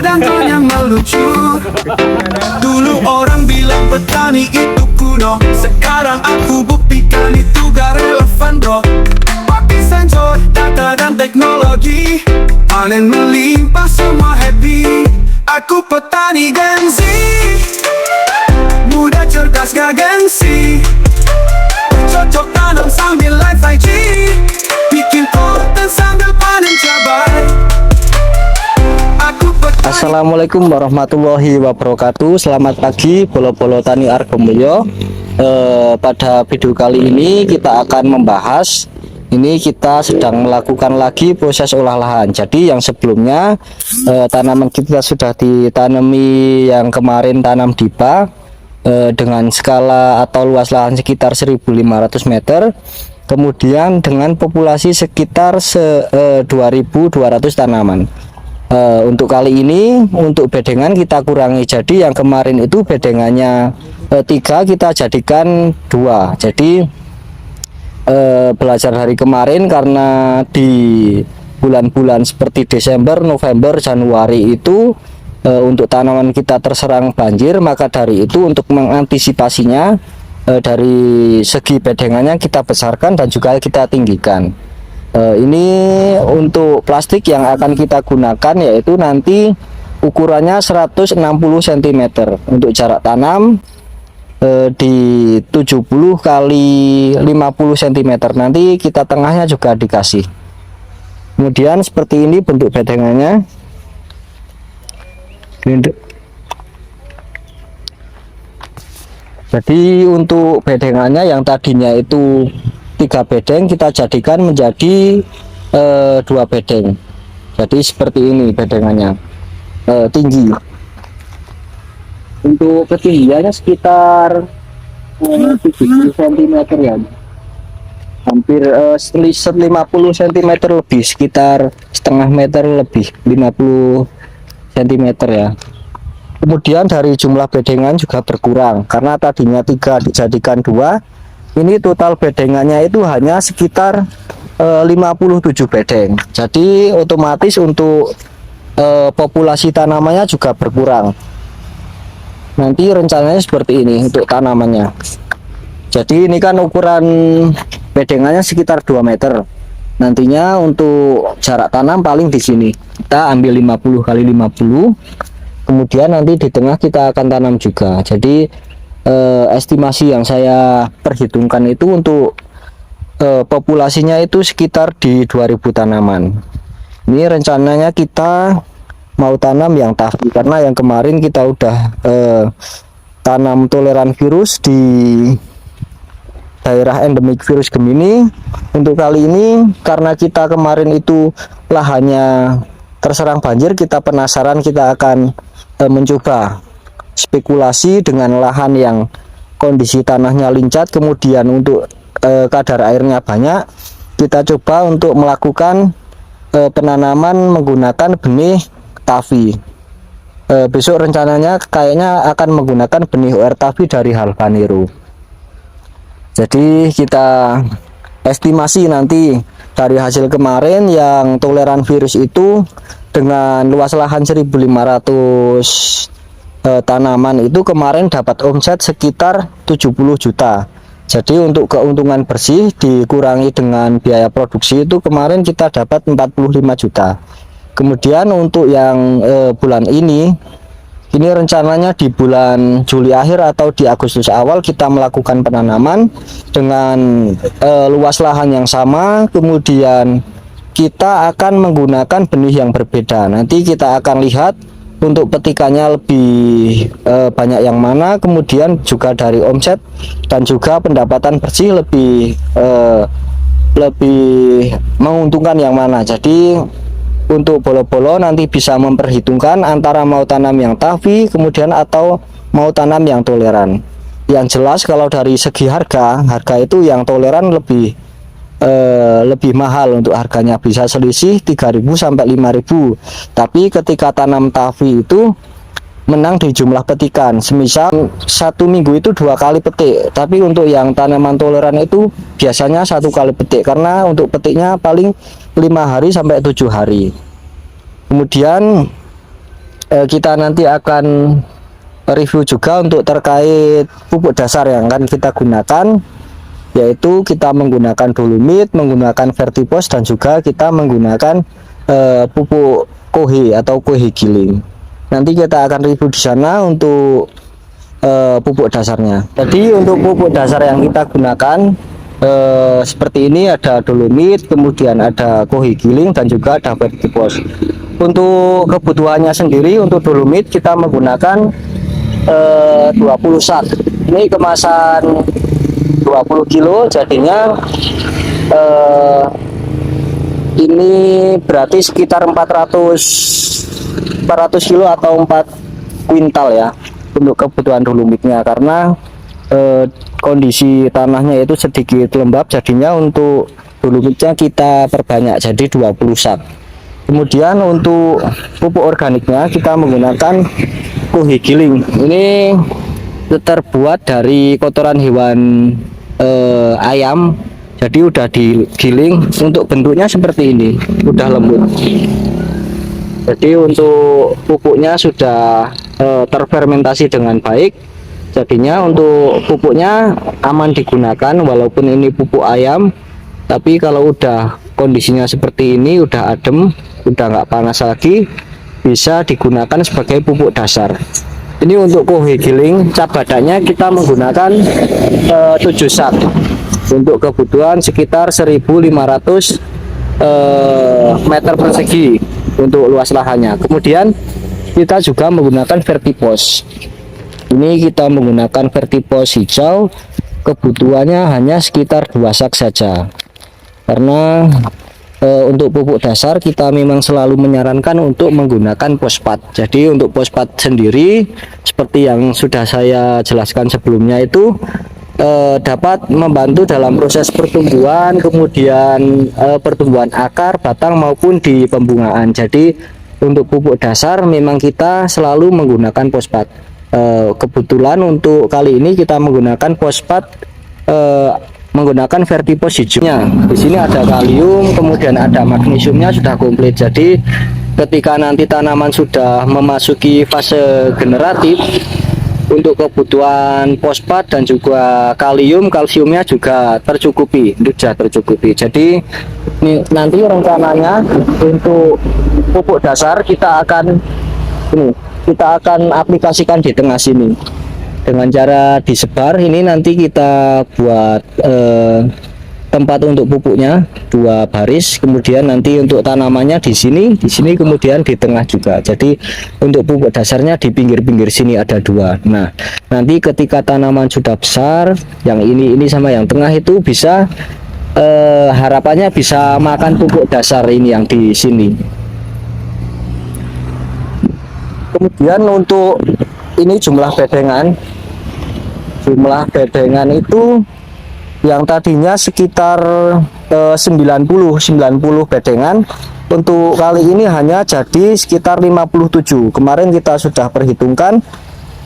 sedangkan yang melucu. Dulu orang bilang petani itu kuno, sekarang aku buktikan itu gak relevan bro. Pakai sensor, data dan teknologi, panen melimpah semua happy. Aku petani Gen Z, muda cerdas gak gengsi, cocok tanam sambil live IG, bikin konten sambil panen cabai. Assalamualaikum warahmatullahi wabarakatuh. Selamat pagi Bolo-bolo Tani Argomulyo. Pada video kali ini kita akan membahas, ini kita sedang melakukan lagi proses olah lahan. Jadi yang sebelumnya tanaman kita sudah ditanami, yang kemarin tanam dipa dengan skala atau luas lahan sekitar 1.500 meter, kemudian dengan populasi sekitar 2.200 tanaman. Untuk kali ini untuk bedengan kita kurangi, jadi yang kemarin itu bedengannya 3, kita jadikan 2. Jadi belajar dari kemarin, karena di bulan-bulan seperti Desember, November, Januari itu untuk tanaman kita terserang banjir, maka dari itu untuk mengantisipasinya dari segi bedengannya kita besarkan dan juga kita tinggikan. Ini untuk plastik yang akan kita gunakan, yaitu nanti ukurannya 160 cm untuk jarak tanam di 70 kali 50 cm. Nanti kita tengahnya juga dikasih. Kemudian seperti ini bentuk bedengannya. Jadi untuk bedengannya yang tadinya itu 3 bedeng, kita jadikan menjadi 2 bedeng. Jadi seperti ini bedengannya, tinggi. Untuk ketinggiannya sekitar 70 cm ya, hampir 50 cm lebih, sekitar setengah meter lebih, 50 cm ya. Kemudian dari jumlah bedengan juga berkurang, karena tadinya 3 dijadikan 2. Ini total bedengannya itu hanya sekitar 57 bedeng. Jadi otomatis untuk populasi tanamannya juga berkurang. Nanti rencananya seperti ini untuk tanamannya. Jadi ini kan ukuran bedengannya sekitar 2 meter. Nantinya untuk jarak tanam paling di sini kita ambil 50 kali 50. Kemudian nanti di tengah kita akan tanam juga. Jadi estimasi yang saya perhitungkan itu untuk populasinya itu sekitar di 2000 tanaman. Ini rencananya kita mau tanam yang tafi, karena yang kemarin kita udah tanam toleran virus di daerah endemik virus Gemini. Untuk kali ini karena kita kemarin itu lahannya terserang banjir, kita penasaran, kita akan mencoba spekulasi dengan lahan yang kondisi tanahnya lincat, kemudian untuk kadar airnya banyak. Kita coba untuk melakukan penanaman menggunakan benih tafi. Besok rencananya kayaknya akan menggunakan benih OR tafi dari Halvanero. Jadi kita estimasi nanti dari hasil kemarin yang toleran virus itu dengan luas lahan 1.500 tanaman itu kemarin dapat omset sekitar 70 juta. Jadi untuk keuntungan bersih dikurangi dengan biaya produksi itu kemarin kita dapat 45 juta. Kemudian untuk yang bulan ini rencananya di bulan Juli akhir atau di Agustus awal kita melakukan penanaman dengan luas lahan yang sama. Kemudian kita akan menggunakan benih yang berbeda. Nanti kita akan lihat untuk petikannya lebih banyak yang mana, kemudian juga dari omset dan juga pendapatan bersih lebih menguntungkan yang mana. Jadi untuk bolo-bolo nanti bisa memperhitungkan antara mau tanam yang tafi kemudian atau mau tanam yang toleran. Yang jelas kalau dari segi harga itu yang toleran lebih mahal untuk harganya, bisa selisih 3.000 sampai 5.000. Tapi ketika tanam tafi itu menang di jumlah petikan. Semisal 1 minggu itu 2 kali petik, tapi untuk yang tanaman toleran itu biasanya 1 kali petik, karena untuk petiknya paling 5 hari sampai 7 hari. Kemudian kita nanti akan review juga untuk terkait pupuk dasar yang akan kita gunakan, yaitu kita menggunakan dolomit, menggunakan vertipos, dan juga kita menggunakan pupuk kohe atau kohe giling. Nanti kita akan review di sana untuk pupuk dasarnya. Jadi untuk pupuk dasar yang kita gunakan seperti ini, ada dolomit, kemudian ada kohe giling, dan juga ada vertipos. Untuk kebutuhannya sendiri, untuk dolomit kita menggunakan 20 sak. Ini kemasan 20 kilo, jadinya ini berarti sekitar 400 kilo atau 4 kuintal ya untuk kebutuhan dolomitnya, karena kondisi tanahnya itu sedikit lembab, jadinya untuk dolomitnya kita perbanyak jadi 20 sak. Kemudian untuk pupuk organiknya kita menggunakan kohe giling. Ini terbuat dari kotoran hewan ayam, jadi udah digiling. Untuk bentuknya seperti ini, udah lembut. Jadi untuk pupuknya sudah terfermentasi dengan baik, jadinya untuk pupuknya aman digunakan. Walaupun ini pupuk ayam, tapi kalau udah kondisinya seperti ini, udah adem, udah nggak panas lagi, bisa digunakan sebagai pupuk dasar. Ini untuk kohe giling, cap badannya kita menggunakan 7 sak untuk kebutuhan sekitar 1.500 meter persegi untuk luas lahannya. Kemudian kita juga menggunakan vertipos. Ini kita menggunakan vertipos hijau, kebutuhannya hanya sekitar 2 sak saja, karena untuk pupuk dasar kita memang selalu menyarankan untuk menggunakan fosfat. Jadi untuk fosfat sendiri, seperti yang sudah saya jelaskan sebelumnya, itu dapat membantu dalam proses pertumbuhan, kemudian pertumbuhan akar, batang maupun di pembungaan. Jadi untuk pupuk dasar memang kita selalu menggunakan fosfat. Kebetulan untuk kali ini kita menggunakan fosfat, menggunakan vertipos hijaunya. Di sini ada kalium, kemudian ada magnesiumnya, sudah komplit. Jadi ketika nanti tanaman sudah memasuki fase generatif, untuk kebutuhan fosfat dan juga kalsiumnya juga tercukupi, sudah tercukupi. Jadi ini nanti rencananya untuk pupuk dasar kita akan aplikasikan di tengah sini dengan cara disebar. Ini nanti kita buat tempat untuk pupuknya 2 baris, kemudian nanti untuk tanamannya di sini, kemudian di tengah juga. Jadi untuk pupuk dasarnya di pinggir-pinggir sini ada 2. Nah, nanti ketika tanaman sudah besar, yang ini sama yang tengah itu bisa harapannya bisa makan pupuk dasar ini yang di sini. Kemudian untuk ini jumlah bedengan itu yang tadinya sekitar 90 bedengan, untuk kali ini hanya jadi sekitar 57. Kemarin kita sudah perhitungkan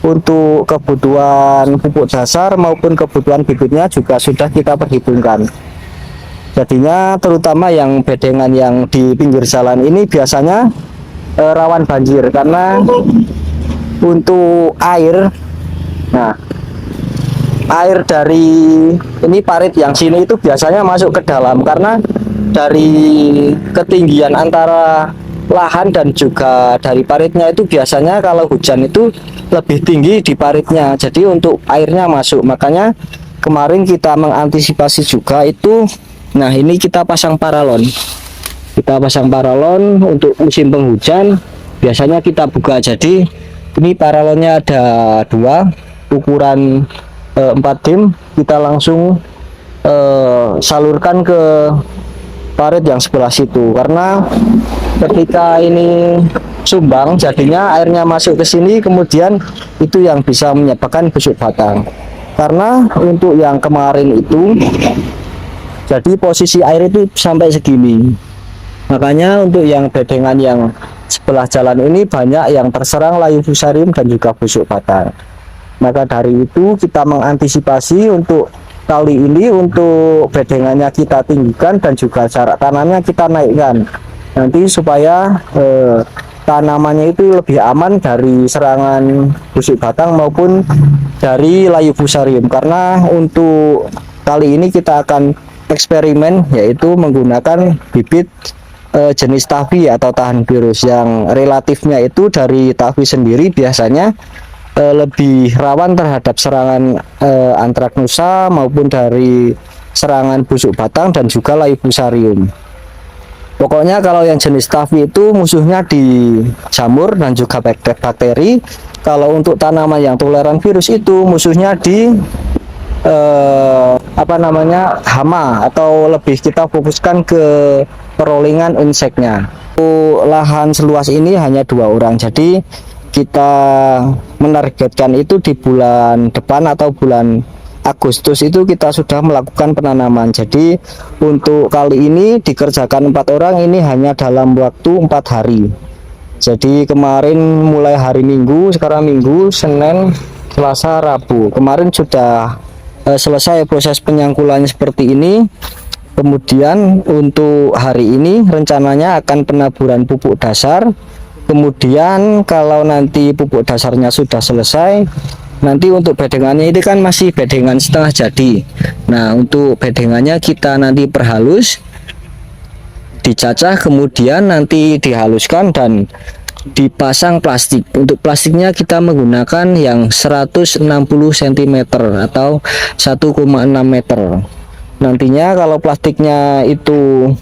untuk kebutuhan pupuk dasar maupun kebutuhan bibitnya juga sudah kita perhitungkan. Jadinya terutama yang bedengan yang di pinggir jalan ini biasanya rawan banjir, karena untuk air, nah air dari ini parit yang sini itu biasanya masuk ke dalam, karena dari ketinggian antara lahan dan juga dari paritnya itu biasanya kalau hujan itu lebih tinggi di paritnya, jadi untuk airnya masuk. Makanya kemarin kita mengantisipasi juga itu. Nah, ini kita pasang paralon untuk musim penghujan. Biasanya kita buka, jadi ini paralonnya ada 2 ukuran 4 dim, kita langsung salurkan ke parit yang sebelah situ, karena ketika ini sumbang jadinya airnya masuk ke sini, kemudian itu yang bisa menyebabkan busuk batang. Karena untuk yang kemarin itu jadi posisi air itu sampai segini, makanya untuk yang bedengan yang sebelah jalan ini banyak yang terserang layu fusarium dan juga busuk batang. Maka dari itu kita mengantisipasi untuk kali ini, untuk bedengannya kita tinggikan dan juga jarak tanamnya kita naikkan, nanti supaya tanamannya itu lebih aman dari serangan busuk batang maupun dari layu fusarium. Karena untuk kali ini kita akan eksperimen, yaitu menggunakan bibit jenis tahwi atau tahan virus yang relatifnya itu dari tahwi sendiri biasanya lebih rawan terhadap serangan antraknosa maupun dari serangan busuk batang dan juga layu fusarium. Pokoknya kalau yang jenis tahwi itu musuhnya di jamur dan juga bakteri. Kalau untuk tanaman yang toleran virus itu musuhnya di hama, atau lebih kita fokuskan ke perolingan inseknya. Lahan seluas ini hanya 2 orang, jadi kita menargetkan itu di bulan depan atau bulan Agustus itu kita sudah melakukan penanaman. Jadi untuk kali ini dikerjakan 4 orang, ini hanya dalam waktu 4 hari. Jadi kemarin mulai hari Minggu, sekarang Minggu, Senin, Selasa, Rabu. Kemarin sudah selesai proses penyangkulannya seperti ini. Kemudian untuk hari ini rencananya akan penaburan pupuk dasar. Kemudian kalau nanti pupuk dasarnya sudah selesai, nanti untuk bedengannya ini kan masih bedengan setengah jadi. Nah, untuk bedengannya kita nanti perhalus, dicacah, kemudian nanti dihaluskan dan dipasang plastik. Untuk plastiknya kita menggunakan yang 160 cm atau 1,6 meter. Nantinya kalau plastiknya itu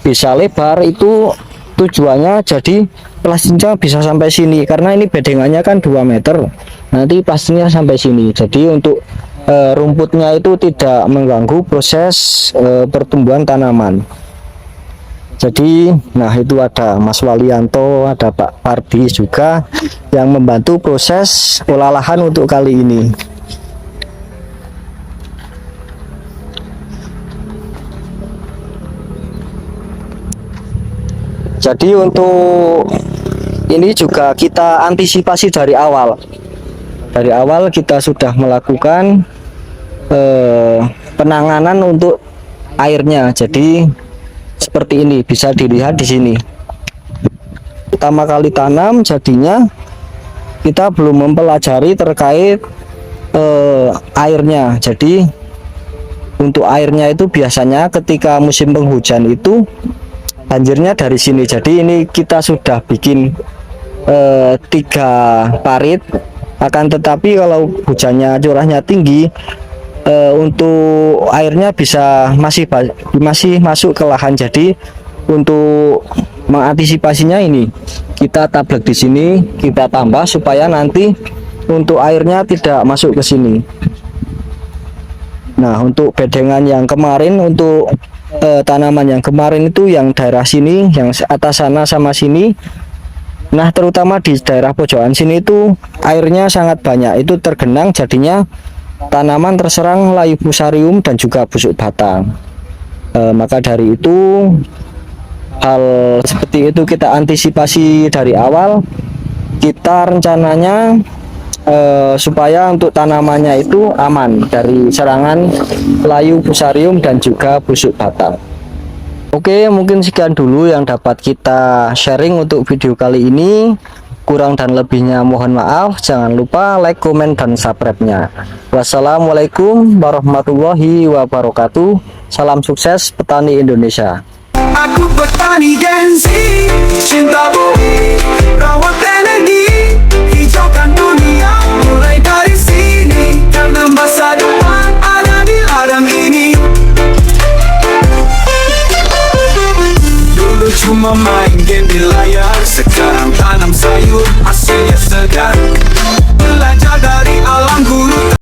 bisa lebar, itu tujuannya jadi plastiknya bisa sampai sini, karena ini bedengannya kan 2 meter, nanti plastiknya sampai sini. Jadi untuk rumputnya itu tidak mengganggu proses pertumbuhan tanaman. Jadi, nah itu ada Mas Walianto, ada Pak Pardi juga yang membantu proses olah lahan untuk kali ini. Jadi untuk ini juga kita antisipasi dari awal. Dari awal kita sudah melakukan penanganan untuk airnya. Jadi seperti ini, bisa dilihat di sini. Pertama kali tanam, jadinya kita belum mempelajari terkait airnya. Jadi untuk airnya itu biasanya ketika musim penghujan itu banjirnya dari sini. Jadi ini kita sudah bikin 3 parit. Akan tetapi kalau hujannya curahnya tinggi, untuk airnya bisa masih masuk ke lahan. Jadi untuk mengantisipasinya ini kita tablek di sini, kita tambah supaya nanti untuk airnya tidak masuk ke sini. Nah, untuk bedengan yang kemarin, untuk tanaman yang kemarin itu yang daerah sini, yang atas sana sama sini. Nah, terutama di daerah pojokan sini itu airnya sangat banyak, itu tergenang, jadinya tanaman terserang layu fusarium dan juga busuk batang. Maka dari itu hal seperti itu kita antisipasi dari awal. Kita rencananya supaya untuk tanamannya itu aman dari serangan layu fusarium dan juga busuk batang. Oke, mungkin sekian dulu yang dapat kita sharing untuk video kali ini. Kurang dan lebihnya mohon maaf. Jangan lupa like, komen, dan subscribe-nya. Wassalamualaikum warahmatullahi wabarakatuh. Salam sukses petani Indonesia. Aku petani gengsi, cinta bumi, rawat energi, hijaukan dunia, mulai dari sini, karena masa depan ada di ladang ini. Dulu cuma main game di layar, sekarang tanam sayur, hasilnya segar. Belajar dari alam guru.